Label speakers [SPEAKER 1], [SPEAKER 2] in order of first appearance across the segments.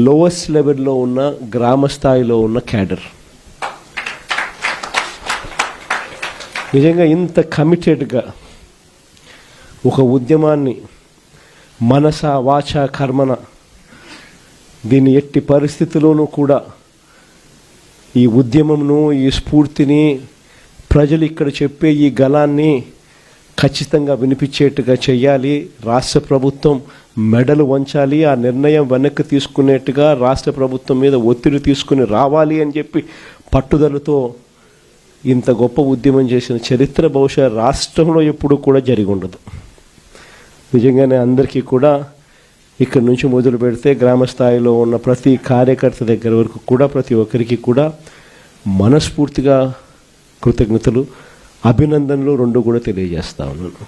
[SPEAKER 1] Lowest లెవెల్లో ఉన్న గ్రామ స్థాయిలో ఉన్న క్యాడర్. నిజంగా ఇంత కమిటెడ్గా ఒక ఉద్యమాన్ని మనస వాచ కర్మన దీన్ని ఎట్టి పరిస్థితుల్లోనూ కూడా ఈ ఉద్యమంను, ఈ స్ఫూర్తిని, ప్రజలు ఇక్కడ చెప్పే ఈ గళాన్ని ఖచ్చితంగా వినిపించేట్టుగా చేయాలి. రాష్ట్ర ప్రభుత్వం మెడలు వంచాలి. ఆ నిర్ణయం వెనక్కి తీసుకునేట్టుగా రాష్ట్ర ప్రభుత్వం మీద ఒత్తిడి తీసుకుని రావాలి అని చెప్పి పట్టుదలతో ఇంత గొప్ప ఉద్యమం చేసిన చరిత్ర బహుశా రాష్ట్రంలో ఎప్పుడు కూడా జరిగి ఉండదు. నిజంగానే అందరికీ కూడా ఇక్కడి నుంచి మొదలు పెడితే గ్రామ స్థాయిలో ఉన్న ప్రతి కార్యకర్త దగ్గర వరకు కూడా ప్రతి ఒక్కరికి కూడా మనస్ఫూర్తిగా కృతజ్ఞతలు, అభినందనలు రెండు కూడా తెలియజేస్తా ఉన్నాను.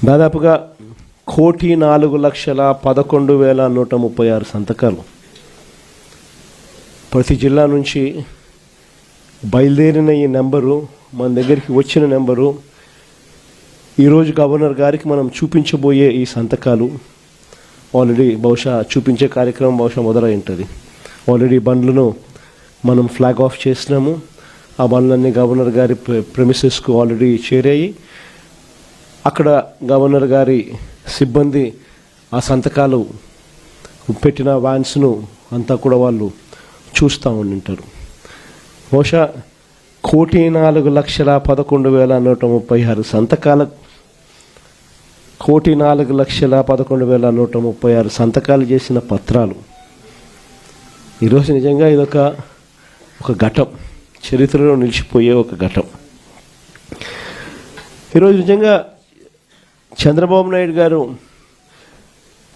[SPEAKER 1] దాదాపుగా 1,04,11,136 సంతకాలు ప్రతి జిల్లా నుంచి బయలుదేరిన ఈ నెంబరు, మన దగ్గరికి వచ్చిన నెంబరు, ఈరోజు గవర్నర్ గారికి మనం చూపించబోయే ఈ సంతకాలు ఆల్రెడీ బహుశా చూపించే కార్యక్రమం బహుశా మొదలై ఉంటుంది. ఆల్రెడీ బండ్లను మనం ఫ్లాగ్ ఆఫ్ చేసినాము. ఆ బండ్లన్నీ గవర్నర్ గారి ప్రెమిసెస్కు ఆల్రెడీ చేరాయి. అక్కడ గవర్నర్ గారి సిబ్బంది ఆ సంతకాలు పెట్టిన వ్యాన్స్ను అంతా కూడా వాళ్ళు చూస్తూ ఉండింటారు. బహుశా 1,04,11,136 సంతకాల 1,04,11,136 సంతకాలు చేసిన పత్రాలు. ఈరోజు నిజంగా ఇదొక ఘట్టం, చరిత్రలో నిలిచిపోయే ఒక ఘట్టం. ఈరోజు నిజంగా చంద్రబాబు నాయుడు గారు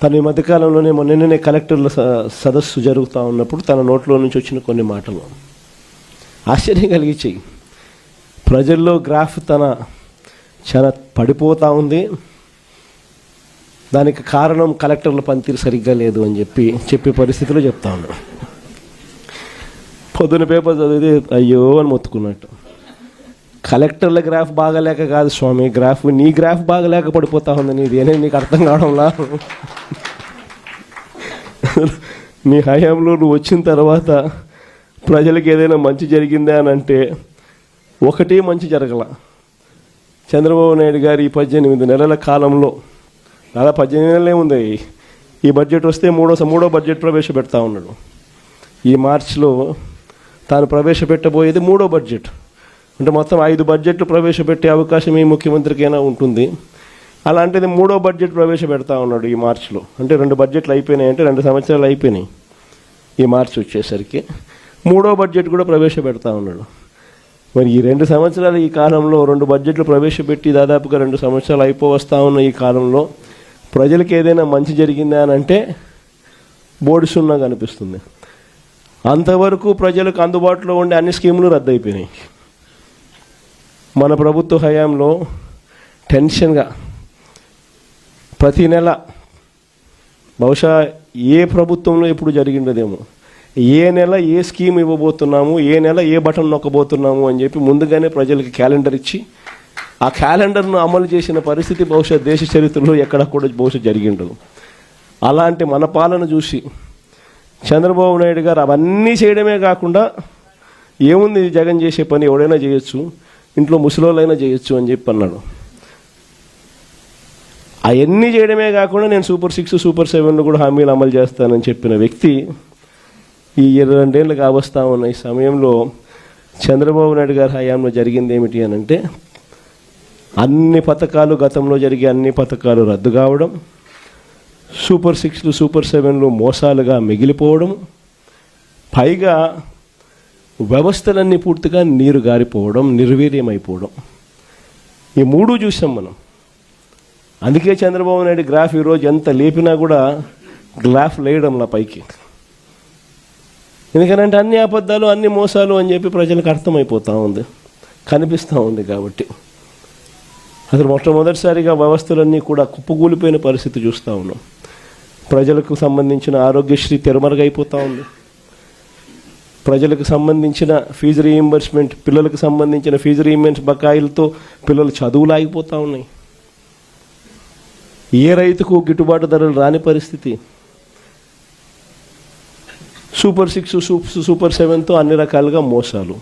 [SPEAKER 1] తన ఈ మధ్యకాలంలోనే మొన్ననే కలెక్టర్ల సదస్సు జరుగుతూ ఉన్నప్పుడు తన నోట్లో నుంచి వచ్చిన కొన్ని మాటలు ఆశ్చర్యం కలిగించాయి. ప్రజల్లో గ్రాఫ్ చాలా పడిపోతూ ఉంది, దానికి కారణం కలెక్టర్ల పనితీరు సరిగ్గా లేదు అని చెప్పే పరిస్థితిలో చెప్తా ఉన్నాడు. పొద్దున పేపర్ చదివితే అయ్యో అని మొత్తుకున్నట్టు. కలెక్టర్ల గ్రాఫ్ బాగాలేక కాదు స్వామి, నీ గ్రాఫ్ బాగాలేక పడిపోతా ఉంది. నీదేనే నీకు అర్థం కావడంలా? నీ హయాంలో నువ్వు వచ్చిన తర్వాత ప్రజలకు ఏదైనా మంచి జరిగిందా అని అంటే ఒకటి మంచి జరగల. చంద్రబాబు నాయుడు గారు ఈ 18 నెలల కాలంలో, దాదాపు 18 నెలలే ఉంది, ఈ బడ్జెట్ వస్తే మూడో బడ్జెట్ ప్రవేశపెడతా ఉన్నాడు. ఈ మార్చిలో తాను ప్రవేశపెట్టబోయేది 3వ బడ్జెట్. అంటే మొత్తం 5 బడ్జెట్లు ప్రవేశపెట్టే అవకాశం ఈ ముఖ్యమంత్రికైనా ఉంటుంది. అలాంటిది 3వ బడ్జెట్ ప్రవేశపెడతా ఉన్నాడు ఈ మార్చిలో. అంటే 2 బడ్జెట్లు అయిపోయినాయి, అంటే 2 సంవత్సరాలు అయిపోయినాయి. ఈ మార్చి వచ్చేసరికి 3వ బడ్జెట్ కూడా ప్రవేశపెడతా ఉన్నాడు. మరి ఈ 2 సంవత్సరాలు, ఈ కాలంలో 2 బడ్జెట్లు ప్రవేశపెట్టి దాదాపుగా 2 సంవత్సరాలు అయిపోవస్తా ఉన్న ఈ కాలంలో ప్రజలకు ఏదైనా మంచి జరిగిందా అని అంటే బోర్డు సున్నా కనిపిస్తుంది. అంతవరకు ప్రజలకు అందుబాటులో ఉండే అన్ని స్కీములు రద్దయిపోయినాయి. మన ప్రభుత్వ హయాంలో టెన్షన్గా ప్రతి నెల, బహుశా ఏ ప్రభుత్వంలో ఎప్పుడు జరిగిండదేమో, ఏ నెల ఏ స్కీమ్ ఇవ్వబోతున్నాము, ఏ నెల ఏ బటన్ నొక్కబోతున్నాము అని చెప్పి ముందుగానే ప్రజలకి క్యాలెండర్ ఇచ్చి ఆ క్యాలెండర్ను అమలు చేసిన పరిస్థితి బహుశా దేశ చరిత్రలో ఎక్కడ కూడా బహుశా జరిగిండదు. అలాంటి మన పాలన చూసి చంద్రబాబు నాయుడు గారు అవన్నీ చేయడమే కాకుండా, ఏముంది జగన్ చేసే పని ఎవడైనా చేయొచ్చు, ఇంట్లో ముసలోళ్ళైనా చేయొచ్చు అని చెప్పి అన్నాడు. అవన్నీ చేయడమే కాకుండా నేను సూపర్ 6, సూపర్ 7 కూడా హామీలు అమలు చేస్తానని చెప్పిన వ్యక్తి ఈ 22 ఏళ్ళు కావస్తా ఉన్న ఈ సమయంలో చంద్రబాబు నాయుడు గారి హయాంలో జరిగింది ఏమిటి అని అంటే, అన్ని పథకాలు, గతంలో జరిగే అన్ని పథకాలు రద్దు కావడం, సూపర్ 6, సూపర్ 7 మోసాలుగా మిగిలిపోవడం, పైగా వ్యవస్థలన్నీ పూర్తిగా నీరు గారిపోవడం, నిర్వీర్యమైపోవడం. ఈ 3 చూసాం మనం. అందుకే చంద్రబాబు నాయుడు గ్రాఫ్ ఈరోజు ఎంత లేపినా కూడా గ్రాఫ్ లేయడంలా పైకి. ఎందుకంటే అన్ని అబద్ధాలు, అన్ని మోసాలు అని చెప్పి ప్రజలకు అర్థమైపోతూ ఉంది, కనిపిస్తూ ఉంది. కాబట్టి అసలు మొట్టమొదటిసారిగా వ్యవస్థలన్నీ కూడా కుప్పకూలిపోయిన పరిస్థితి చూస్తూ ఉన్నాం. ప్రజలకు సంబంధించిన ఆరోగ్యశ్రీ తెరమరుగైపోతూ ఉంది. ప్రజలకు సంబంధించిన ఫీజు రీయింబర్స్మెంట్, పిల్లలకు సంబంధించిన ఫీజు రీయింబర్స్మెంట్ బకాయిలతో పిల్లలు చదువులు ఆగిపోతూ ఉన్నాయి. ఏ రైతుకు గిట్టుబాటు ధరలు రాని పరిస్థితి. సూపర్ 6 సూపర్ 7తో అన్ని రకాలుగా మోసాలు.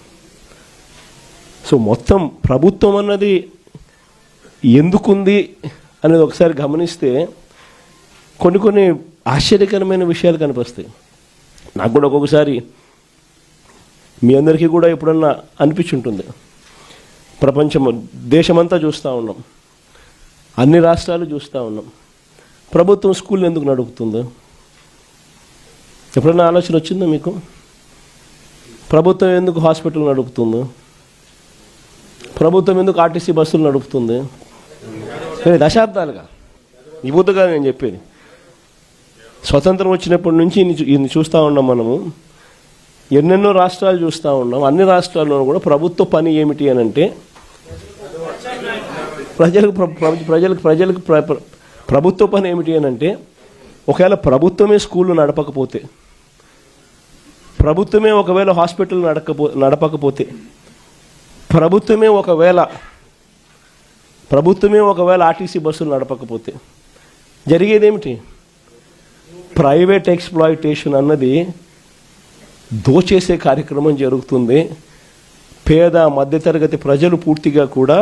[SPEAKER 1] సో మొత్తం ప్రభుత్వం అన్నది ఎందుకుంది అనేది ఒకసారి గమనిస్తే కొన్ని ఆశ్చర్యకరమైన విషయాలు కనిపిస్తాయి. నాకు కూడా ఒక్కొక్కసారి మీ అందరికీ కూడా ఎప్పుడన్నా అనిపించుంటుంది. ప్రపంచం దేశమంతా చూస్తూ ఉన్నాం, అన్ని రాష్ట్రాలు చూస్తూ ఉన్నాం. ప్రభుత్వం స్కూల్ ఎందుకు నడుపుతుందో ఎప్పుడన్నా ఆలోచన వచ్చిందో మీకు? ప్రభుత్వం ఎందుకు హాస్పిటల్ నడుపుతుందో, ప్రభుత్వం ఎందుకు ఆర్టీసీ బస్సులు నడుపుతుంది? దశాబ్దాలుగా ఈ బుద్ధగా నేను చెప్పేది. స్వతంత్రం వచ్చినప్పటి నుంచి ఇన్ని చూస్తూ ఉన్నాం మనము. ఎన్నెన్నో రాష్ట్రాలు చూస్తూ ఉన్నాం. అన్ని రాష్ట్రాల్లోనూ కూడా ప్రభుత్వ పని ఏమిటి అని అంటే ప్రజలకు ప్రభుత్వ పని ఏమిటి అని అంటే ఒకవేళ ప్రభుత్వమే స్కూళ్ళు నడపకపోతే, ప్రభుత్వమే ఒకవేళ హాస్పిటల్ నడపకపోతే, ప్రభుత్వమే ఒకవేళ ఆర్టీసీ బస్సులు నడపకపోతే జరిగేదేమిటి? ప్రైవేట్ ఎక్స్‌ప్లాయిటేషన్ అన్నది దోచేసే కార్యక్రమం జరుగుతుంది. పేద మధ్యతరగతి ప్రజలు పూర్తిగా కూడా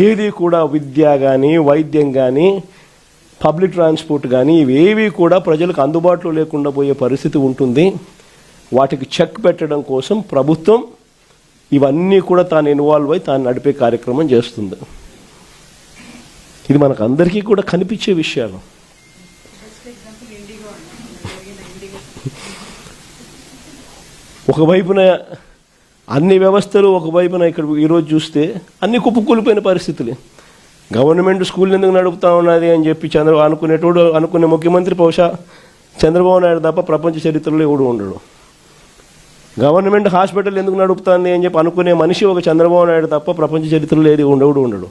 [SPEAKER 1] ఏది కూడా విద్య కానీ, వైద్యం కానీ, పబ్లిక్ ట్రాన్స్పోర్ట్ కానీ ఇవేవి కూడా ప్రజలకు అందుబాటులో లేకుండా పోయే పరిస్థితి ఉంటుంది. వాటికి చెక్ పెట్టడం కోసం ప్రభుత్వం ఇవన్నీ కూడా తాను ఇన్వాల్వ్ అయి తాను నడిపే కార్యక్రమం చేస్తుంది. ఇది మనకు అందరికీ కూడా కనిపించే విషయాలు. ఒకవైపున అన్ని వ్యవస్థలు, ఒకవైపున ఇక్కడ ఈరోజు చూస్తే అన్ని కుప్పకూలిపోయిన పరిస్థితులు. గవర్నమెంట్ స్కూల్ ఎందుకు నడుపుతా ఉన్నది అని చెప్పి అనుకునే ముఖ్యమంత్రి బహుశా చంద్రబాబు నాయుడు తప్ప ప్రపంచ చరిత్రలో ఎవడు ఉండడు. గవర్నమెంట్ హాస్పిటల్ ఎందుకు నడుపుతుంది అని చెప్పి అనుకునే మనిషి ఒక చంద్రబాబు నాయుడు తప్ప ప్రపంచ చరిత్రలో ఏది ఉండడు.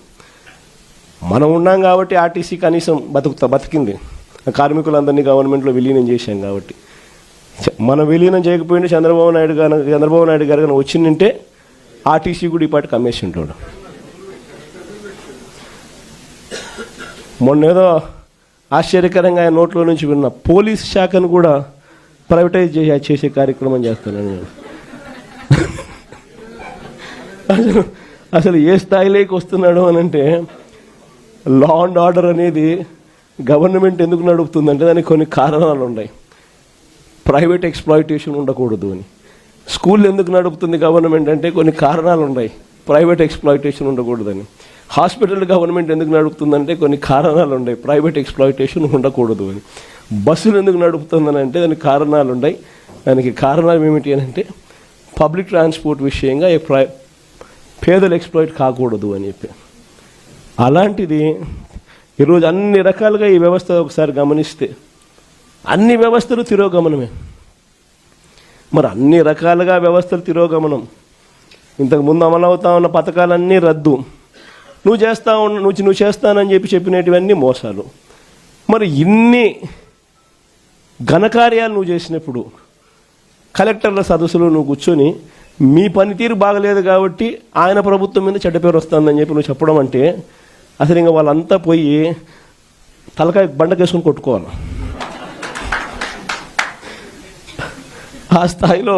[SPEAKER 1] మనం ఉన్నాం కాబట్టి ఆర్టీసీ కనీసం బతికింది. కార్మికులందరినీ గవర్నమెంట్లో విలీనం చేశాం కాబట్టి. మనం విలీనం చేయకపోయింటే చంద్రబాబు నాయుడు గారు కానీ వచ్చిందంటే ఆర్టీసీ కూడా ఈ పాటికి అమ్మేసి ఉంటాడు. మొన్నేదో ఆశ్చర్యకరంగా ఆయన నోట్లో నుంచి విన్న పోలీస్ శాఖను కూడా ప్రైవేటైజ్ చేసే కార్యక్రమం చేస్తానని నేను. అసలు ఏ స్థాయిలోకి వస్తున్నాడు అని అంటే, లా అండ్ ఆర్డర్ అనేది గవర్నమెంట్ ఎందుకు నడుపుతుందంటే దానికి కొన్ని కారణాలు ఉన్నాయి. ప్రైవేట్ ఎక్స్‌ప్లాయిటేషన్ ఉండకూడదు అని. స్కూల్ ఎందుకు నడుపుతుంది గవర్నమెంట్ అంటే కొన్ని కారణాలు ఉన్నాయి. ప్రైవేట్ ఎక్స్‌ప్లాయిటేషన్ ఉండకూడదని. హాస్పిటల్ గవర్నమెంట్ ఎందుకు నడుపుతుందంటే కొన్ని కారణాలు ఉన్నాయి. ప్రైవేట్ ఎక్స్‌ప్లాయిటేషన్ ఉండకూడదు అని. బస్సులు ఎందుకు నడుపుతుందని అంటే దానికి కారణాలు ఉన్నాయి. దానికి కారణాలు ఏమిటి అని అంటే పబ్లిక్ ట్రాన్స్పోర్ట్ విషయంగా పేదలు ఎక్స్‌ప్లాయిట్ కాకూడదు అని చెప్పి. అలాంటిది ఈరోజు అన్ని రకాలుగా ఈ వ్యవస్థ ఒకసారి గమనిస్తే అన్ని వ్యవస్థలు తిరోగమనమే. మరి అన్ని రకాలుగా వ్యవస్థలు తిరోగమనం. ఇంతకుముందు అమలవుతా ఉన్న పథకాలన్నీ రద్దు. నువ్వు చేస్తానని చెప్పినటువన్నీ మోసాలు. మరి ఇన్ని ఘనకార్యాలు నువ్వు చేసినప్పుడు కలెక్టర్ల సదస్సులో నువ్వు కూర్చొని మీ పనితీరు బాగలేదు కాబట్టి ఆయన ప్రభుత్వం మీద చెడ్డ పేరు వస్తుందని చెప్పి నువ్వు చెప్పడం అంటే అసలు ఇంకా వాళ్ళంతా పోయి తలకాయ బండకేసుకొని కొట్టుకోవాలి. ఆ స్థాయిలో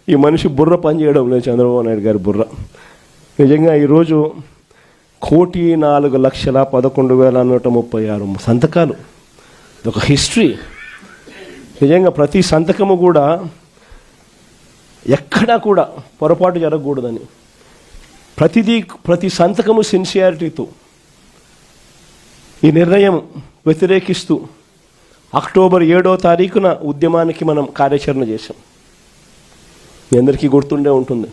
[SPEAKER 1] ఈ మనిషి బుర్ర పనిచేయడం లేదు, చంద్రబాబు నాయుడు గారి బుర్ర. నిజంగా ఈరోజు 1,04,11,136 సంతకాలు, ఒక హిస్టరీ. నిజంగా ప్రతి సంతకము కూడా ఎక్కడా కూడా పొరపాటు జరగకూడదని, ప్రతి సంతకము సిన్సియారిటీతో ఈ నిర్ణయం వ్యతిరేకిస్తూ అక్టోబర్ 7వ తారీఖున ఉద్యమానికి మనం కార్యాచరణ చేశాం. మీ అందరికీ గుర్తుండే ఉంటుంది.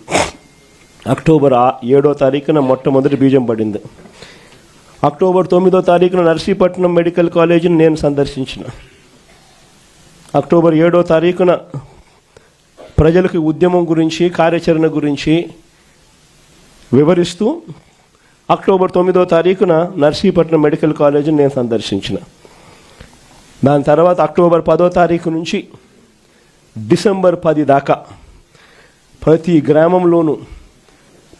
[SPEAKER 1] అక్టోబర్ 7వ తారీఖున మొట్టమొదటి బీజం పడింది. అక్టోబర్ 9వ తారీఖున నర్సీపట్నం మెడికల్ కాలేజీని నేను సందర్శించిన. అక్టోబర్ 7వ తారీఖున ప్రజలకు ఉద్యమం గురించి, కార్యాచరణ గురించి వివరిస్తూ అక్టోబర్ 9వ తారీఖున నర్సీపట్నం మెడికల్ కాలేజీని నేను సందర్శించిన. దాని తర్వాత అక్టోబర్ 10వ తారీఖు నుంచి డిసెంబర్ 10 దాకా ప్రతి గ్రామంలోనూ,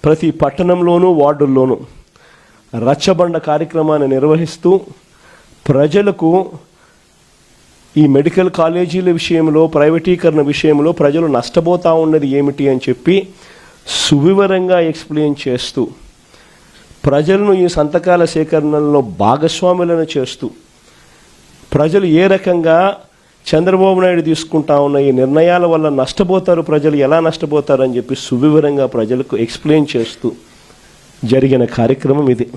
[SPEAKER 1] ప్రతి పట్టణంలోనూ, వార్డుల్లోనూ రచ్చబండ కార్యక్రమాన్ని నిర్వహిస్తూ ప్రజలకు ఈ మెడికల్ కాలేజీల విషయంలో, ప్రైవేటీకరణ విషయంలో ప్రజలు నష్టపోతూ ఉన్నది ఏమిటి అని చెప్పి సువివరంగా ఎక్స్ప్లెయిన్ చేస్తూ, ప్రజలను ఈ సంతకాల సేకరణలో భాగస్వాములను చేస్తూ, ప్రజలు ఏ రకంగా చంద్రబాబు నాయుడు తీసుకుంటా ఉన్న ఈ నిర్ణయాల వల్ల నష్టపోతారు, ప్రజలు ఎలా నష్టపోతారు అని చెప్పి సువివరంగా ప్రజలకు ఎక్స్ప్లెయిన్ చేస్తూ జరిగిన కార్యక్రమం ఇది.